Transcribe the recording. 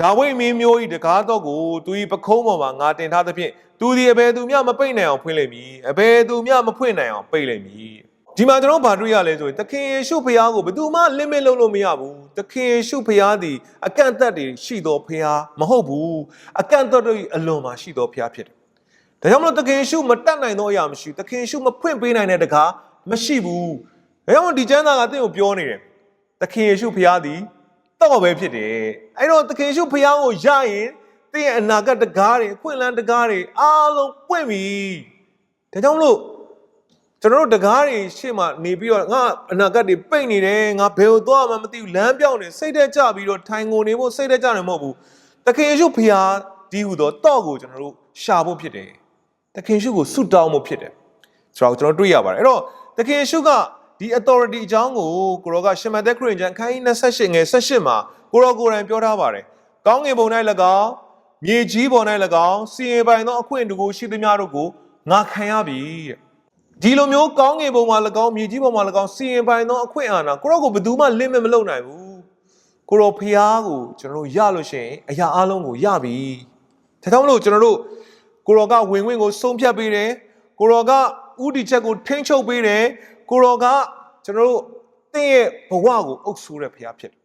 ဒါဝိမင်းမျိုးဤတကားတော့ကိုသူဤပခုံးပေါ်မှာငါတင်ထားသဖြင့်သူဒီအဘယ်သူမျှမပိတ်နိုင်အောင်ဖွင့်လိမ့်မည်အဘယ်သူမျှမဖွင့်နိုင်အောင်ပိတ်လိမ့်မည်ဒီမှာကျွန်တော်ဘာတွေ့ရလဲဆိုရင်သခင်ယေရှုဖခင်ကိုဘယ်သူမှ limit လုပ်လို့မရဘူးသခင်ယေရှုဖခင်သည်အကန့်အသတ်တွေရှိတော်ဖခင်မဟုတ်ဘူးအကန့်အသတ်တွေအလွန်မှာရှိတော်ဖခင်ဖြစ်တယ်ဒါကြောင့်မလို့သခင်ယေရှုမတတ်နိုင်သောအရာမရှိဘူးသခင်ယေရှုမဖွင့်ပေးနိုင်တဲ့တကားမရှိဘူးဒါကြောင့်ဒီကျမ်းစာကတင့်ကိုပြောနေတယ်သခင်ယေရှုဖခင်သည်တော့ပဲဖြစ်တယ်အဲ့တော့သခင်ယေရှုဖခင်ကိုရရင်တင့်ရဲ့အနာဂတ်တကားတွေအခွင့်အလမ်းတကားတွေအားလုံးပွင့်ပြီဒါကြောင့်မလို့ကျွန်တော်တို့တကားတွေရှေ့မှာနေပြီးတော့ငါအနာဂတ်တွေပိတ်နေတယ်ငါဘယ်ကိုသွားမှမသိဘူးလမ်းပြောင်းနေစိတ်ထဲကျပြီးတော့ထိုင်ကုန်နေဖို့စိတ်ထဲကျတယ်မဟုတ်ဘူးသခင်ယေရှုဖခင်ဒီဟူသောတော့ကိုကျွန်တော်တို့ရှာဖို့ဖြစ်တယ်သခင်ယေရှုကိုဆုတောင်းဖို့ဖြစ်တယ်ဆိုတော့ကျွန်တော်တွေ့ရပါတယ်အဲ့တော့သခင်ယေရှုကဒီ authority အကြောင်းကိုကိုရောကရှမသက်ခရစ်ယာန်အခန်းကြီး28ငယ်18မှာကိုရောကိုယ်တိုင်ပြောထားပါတယ်ကောင်းငင်ဘုံ၌၎င်းမြေကြီးပေါ်၌၎င်းစီရင်ပိုင်သောအခွင့်အရေးရှိသမျှတို့ကိုငါခံရပြီဒီလိုမျိုးကောင်းငင်ဘုံမှာ၎င်းမြေကြီးပေါ်မှာ၎င်းစီရင်ပိုင်သောအခွင့်အာဏာကိုရောကိုဘယ်သူမှ limit မလုပ်နိုင်ဘူးကိုရောဖျားကိုကျွန်တော်တို့ရလို့ရှိရင်အရာအလုံးကိုရပြီဒါကြောင့်မလို့ကျွန်တော်တို့ကိုရောကဝင်ခွင့်ကိုဆုံးဖြတ်ပေးတယ်ကိုရောကဥတီချက်ကိုထိန်းချုပ်ပေးတယ်ကိုရောကကျွန်တော်တို့တင့်ရဲ့ဘဝကိုအုပ်ဆိုးတဲ့ဖျားဖြစ်တယ်